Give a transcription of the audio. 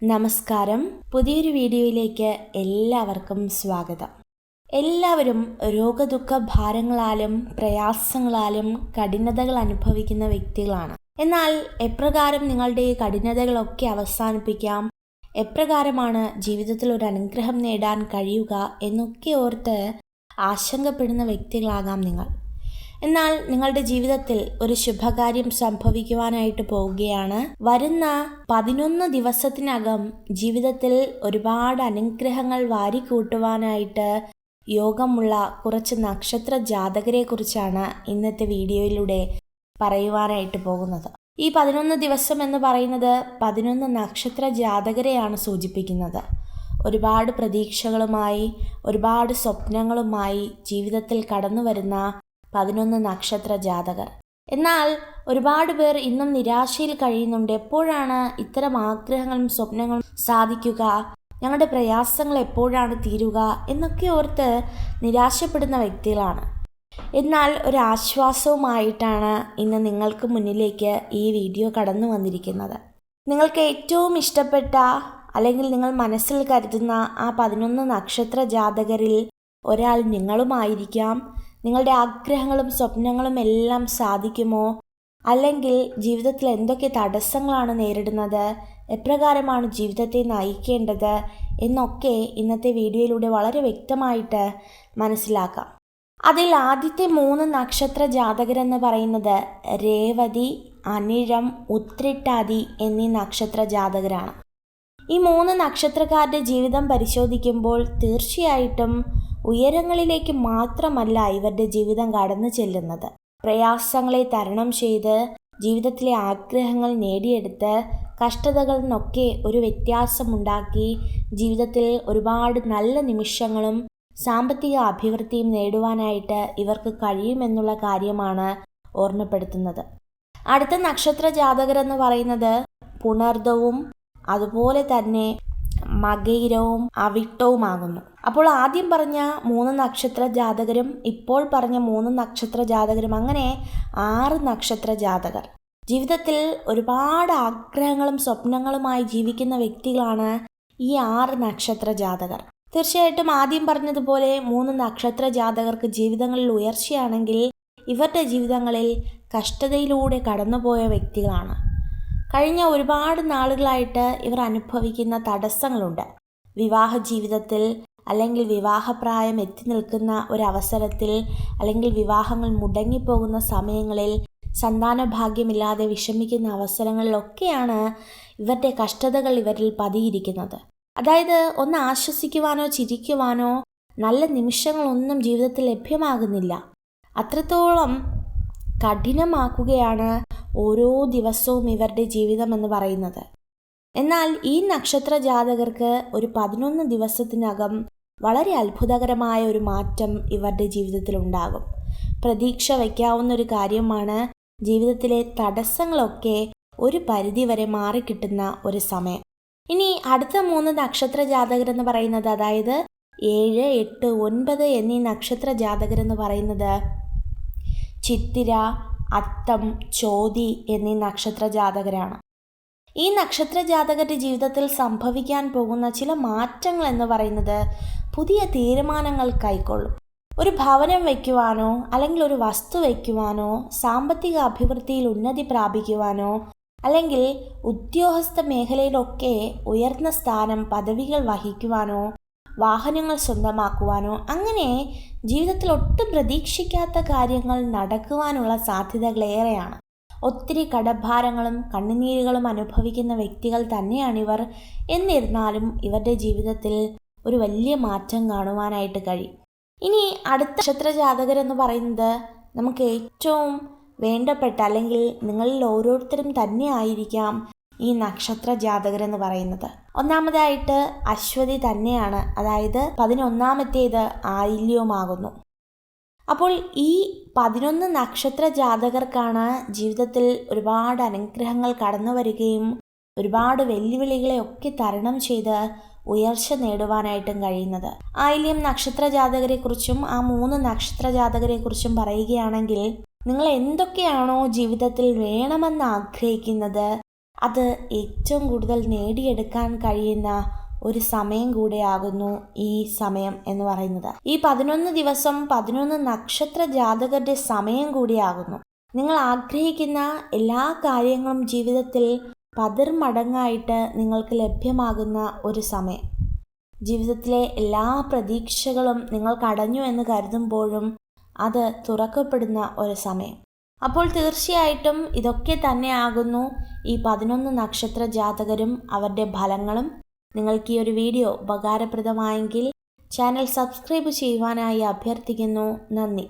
നമസ്കാരം. പുതിയൊരു വീഡിയോയിലേക്ക് എല്ലാവർക്കും സ്വാഗതം. എല്ലാവരും രോഗദുഃഖ ഭാരങ്ങളാലും പ്രയാസങ്ങളാലും കഠിനതകൾ അനുഭവിക്കുന്ന വ്യക്തികളാണ്. എന്നാൽ എപ്രകാരം നിങ്ങളുടെ കഠിനതകളൊക്കെ അവസാനിപ്പിക്കാം, എപ്രകാരമാണ് ജീവിതത്തിൽ ഒരു അനുഗ്രഹം നേടാൻ കഴിയുക എന്നൊക്കെ ഓർത്ത് ആശങ്കപ്പെടുന്ന വ്യക്തികളാകാം നിങ്ങൾ. എന്നാൽ നിങ്ങളുടെ ജീവിതത്തിൽ ഒരു ശുഭകാര്യം സംഭവിക്കുവാനായിട്ട് പോവുകയാണ്. വരുന്ന 11 ദിവസത്തിനകം ജീവിതത്തിൽ ഒരുപാട് അനുഗ്രഹങ്ങൾ വാരിക്കൂട്ടുവാനായിട്ട് യോഗമുള്ള കുറച്ച് നക്ഷത്ര ജാതകരെ കുറിച്ചാണ് ഇന്നത്തെ വീഡിയോയിലൂടെ പറയുവാനായിട്ട് പോകുന്നത്. ഈ 11 ദിവസം എന്ന് പറയുന്നത് 11 നക്ഷത്ര ജാതകരെയാണ് സൂചിപ്പിക്കുന്നത്. ഒരുപാട് പ്രതീക്ഷകളുമായി, ഒരുപാട് സ്വപ്നങ്ങളുമായി ജീവിതത്തിൽ കടന്നു വരുന്ന 11 നക്ഷത്ര ജാതകർ. എന്നാൽ ഒരുപാട് പേർ ഇന്നും നിരാശയിൽ കഴിയുന്നുണ്ട്. എപ്പോഴാണ് ഇത്തരം ആഗ്രഹങ്ങളും സ്വപ്നങ്ങളും സാധിക്കുക, ഞങ്ങളുടെ പ്രയാസങ്ങൾ എപ്പോഴാണ് തീരുക എന്നൊക്കെ ഓർത്ത് നിരാശപ്പെടുന്ന വ്യക്തികളാണ്. എന്നാൽ ഒരു ആശ്വാസവുമായിട്ടാണ് ഇന്ന് നിങ്ങൾക്ക് മുന്നിലേക്ക് ഈ വീഡിയോ കടന്നു വന്നിരിക്കുന്നത്. നിങ്ങൾക്ക് ഏറ്റവും ഇഷ്ടപ്പെട്ട അല്ലെങ്കിൽ നിങ്ങൾ മനസ്സിൽ കരുതുന്ന ആ 11 നക്ഷത്ര ജാതകരിൽ ഒരാൾ നിങ്ങളുമായിരിക്കാം. നിങ്ങളുടെ ആഗ്രഹങ്ങളും സ്വപ്നങ്ങളും എല്ലാം സാധിക്കുമോ, അല്ലെങ്കിൽ ജീവിതത്തിൽ എന്തൊക്കെ തടസ്സങ്ങളാണ് നേരിടുന്നത്, എപ്രകാരമാണ് ജീവിതത്തെ നയിക്കേണ്ടത് എന്നൊക്കെ ഇന്നത്തെ വീഡിയോയിലൂടെ വളരെ വ്യക്തമായിട്ട് മനസ്സിലാക്കാം. അതിൽ ആദ്യത്തെ 3 നക്ഷത്ര ജാതകരെന്ന് പറയുന്നത് രേവതി, അനിഴം, ഉത്രട്ടാതി എന്നീ നക്ഷത്ര ജാതകരാണ്. ഈ 3 നക്ഷത്രക്കാരുടെ ജീവിതം പരിശോധിക്കുമ്പോൾ തീർച്ചയായിട്ടും ഉയരങ്ങളിലേക്ക് മാത്രമല്ല ഇവരുടെ ജീവിതം കടന്നു ചെല്ലുന്നത്. പ്രയാസങ്ങളെ തരണം ചെയ്ത് ജീവിതത്തിലെ ആഗ്രഹങ്ങൾ നേടിയെടുത്ത് കഷ്ടതകളിൽ നിന്നൊക്കെ ഒരു വ്യത്യാസമുണ്ടാക്കി ജീവിതത്തിൽ ഒരുപാട് നല്ല നിമിഷങ്ങളും സാമ്പത്തിക അഭിവൃദ്ധിയും നേടുവാനായിട്ട് ഇവർക്ക് കഴിയുമെന്നുള്ള കാര്യമാണ് ഓർമ്മപ്പെടുത്തുന്നത്. അടുത്ത നക്ഷത്ര ജാതകരെന്ന് പറയുന്നത് പുണർദവും അതുപോലെ തന്നെ മകയിരവും അവിട്ടവുമാകുന്നു. അപ്പോൾ ആദ്യം പറഞ്ഞ 3 നക്ഷത്ര ജാതകരും ഇപ്പോൾ പറഞ്ഞ 3 നക്ഷത്ര ജാതകരും, അങ്ങനെ 6 നക്ഷത്ര ജാതകർ. ജീവിതത്തിൽ ഒരുപാട് ആഗ്രഹങ്ങളും സ്വപ്നങ്ങളുമായി ജീവിക്കുന്ന വ്യക്തികളാണ് ഈ 6 നക്ഷത്ര ജാതകർ. തീർച്ചയായിട്ടും ആദ്യം പറഞ്ഞതുപോലെ 3 നക്ഷത്ര ജാതകർക്ക് ജീവിതങ്ങളിൽ ഉയർച്ചയാണെങ്കിൽ ഇവരുടെ ജീവിതങ്ങളിൽ കഷ്ടതയിലൂടെ കടന്നുപോയ വ്യക്തികളാണ്. കഴിഞ്ഞ ഒരുപാട് നാളുകളായിട്ട് ഇവർ അനുഭവിക്കുന്ന തടസ്സങ്ങളുണ്ട്. വിവാഹ ജീവിതത്തിൽ അല്ലെങ്കിൽ വിവാഹപ്രായം എത്തി നിൽക്കുന്ന ഒരവസരത്തിൽ അല്ലെങ്കിൽ വിവാഹങ്ങൾ മുടങ്ങിപ്പോകുന്ന സമയങ്ങളിൽ സന്താന ഭാഗ്യമില്ലാതെ വിഷമിക്കുന്ന അവസരങ്ങളിലൊക്കെയാണ് ഇവരുടെ കഷ്ടതകൾ ഇവരിൽ പതിയിരിക്കുന്നത്. അതായത് ഒന്ന് ആശ്വസിക്കുവാനോ ചിരിക്കുവാനോ നല്ല നിമിഷങ്ങളൊന്നും ജീവിതത്തിൽ ലഭ്യമാകുന്നില്ല. അത്രത്തോളം കഠിനമാക്കുകയാണ് ഓരോ ദിവസവും ഇവരുടെ ജീവിതം എന്ന് പറയുന്നത്. എന്നാൽ ഈ നക്ഷത്ര ജാതകർക്ക് ഒരു 11 ദിവസത്തിനകം വളരെ അത്ഭുതകരമായ ഒരു മാറ്റം ഇവരുടെ ജീവിതത്തിൽ ഉണ്ടാകും. പ്രതീക്ഷ വയ്ക്കാവുന്ന ഒരു കാര്യമാണ് ജീവിതത്തിലെ തടസ്സങ്ങളൊക്കെ ഒരു പരിധിവരെ മാറിക്കിട്ടുന്ന ഒരു സമയം. ഇനി അടുത്ത 3 നക്ഷത്ര ജാതകരെന്ന് പറയുന്നത്, അതായത് 7, 8, 9 എന്നീ നക്ഷത്ര ജാതകരെന്ന് പറയുന്നത് ചിത്തിര, അത്തം, ചോതി എന്നീ നക്ഷത്ര ജാതകരാണ്. ഈ നക്ഷത്ര ജാതകരുടെ ജീവിതത്തിൽ സംഭവിക്കാൻ പോകുന്ന ചില മാറ്റങ്ങൾ എന്ന് പറയുന്നത് പുതിയ തീരുമാനങ്ങൾ കൈക്കൊള്ളും. ഒരു ഭവനം വയ്ക്കുവാനോ അല്ലെങ്കിൽ ഒരു വസ്തു വയ്ക്കുവാനോ, സാമ്പത്തിക അഭിവൃദ്ധിയിൽ ഉന്നതി പ്രാപിക്കുവാനോ, അല്ലെങ്കിൽ ഉദ്യോഗസ്ഥ മേഖലയിലൊക്കെ ഉയർന്ന സ്ഥാനം പദവികൾ വഹിക്കുവാനോ, വാഹനങ്ങൾ സ്വന്തമാക്കുവാനോ, അങ്ങനെ ജീവിതത്തിൽ ഒട്ടും പ്രതീക്ഷിക്കാത്ത കാര്യങ്ങൾ നടക്കുവാനുള്ള സാധ്യതകളേറെയാണ്. ഒത്തിരി കടഭാരങ്ങളും കണ്ണുനീരുകളും അനുഭവിക്കുന്ന വ്യക്തികൾ തന്നെയാണിവർ. എന്നിരുന്നാലും ഇവരുടെ ജീവിതത്തിൽ ഒരു വലിയ മാറ്റം കാണുവാനായിട്ട് കഴിയും. ഇനി അടുത്ത നക്ഷത്ര ജാതകരെന്ന് പറയുന്നത് നമുക്ക് ഏറ്റവും വേണ്ടപ്പെട്ട, അല്ലെങ്കിൽ നിങ്ങളിൽ ഓരോരുത്തരും തന്നെ ആയിരിക്കാം ഈ നക്ഷത്ര ജാതകരെന്ന് പറയുന്നത്. ഒന്നാമതായിട്ട് അശ്വതി തന്നെയാണ്, അതായത് 11ാമത്തേത് ആയില്യവുമാകുന്നു. അപ്പോൾ ഈ 11 നക്ഷത്ര ജാതകർക്കാണ് ജീവിതത്തിൽ ഒരുപാട് അനുഗ്രഹങ്ങൾ കടന്നു വരികയും ഒരുപാട് വെല്ലുവിളികളെ ഒക്കെ തരണം ചെയ്ത് ഉയർച്ച നേടുവാനായിട്ടും കഴിയുന്നത്. ആയില്യം നക്ഷത്ര ജാതകരെ കുറിച്ചും ആ 3 നക്ഷത്ര ജാതകരെ കുറിച്ചും പറയുകയാണെങ്കിൽ, നിങ്ങൾ എന്തൊക്കെയാണോ ജീവിതത്തിൽ വേണമെന്ന് ആഗ്രഹിക്കുന്നത് അത് ഏറ്റവും കൂടുതൽ നേടിയെടുക്കാൻ കഴിയുന്ന ഒരു സമയം കൂടെയാകുന്നു ഈ സമയം എന്ന് പറയുന്നത്. ഈ 11 ദിവസം 11 നക്ഷത്ര ജാതകരുടെ സമയം കൂടിയാകുന്നു. നിങ്ങൾ ആഗ്രഹിക്കുന്ന എല്ലാ കാര്യങ്ങളും ജീവിതത്തിൽ പതിർമടങ്ങായിട്ട് നിങ്ങൾക്ക് ലഭ്യമാകുന്ന ഒരു സമയം. ജീവിതത്തിലെ എല്ലാ പ്രതീക്ഷകളും നിങ്ങൾ കടഞ്ഞു എന്ന് കരുതുമ്പോഴും അത് തുറക്കപ്പെടുന്ന ഒരു സമയം. അപ്പോൾ തീർച്ചയായിട്ടും ഇതൊക്കെ തന്നെയാകുന്നു ഈ 11 നക്ഷത്ര ജാതകരും അവരുടെ ഫലങ്ങളും. നിങ്ങൾക്ക് ഈ ഒരു വീഡിയോ ഉപകാരപ്രദമായെങ്കിൽ ചാനൽ സബ്സ്ക്രൈബ് ചെയ്യുവാനായി അഭ്യർത്ഥിക്കുന്നു. നന്ദി.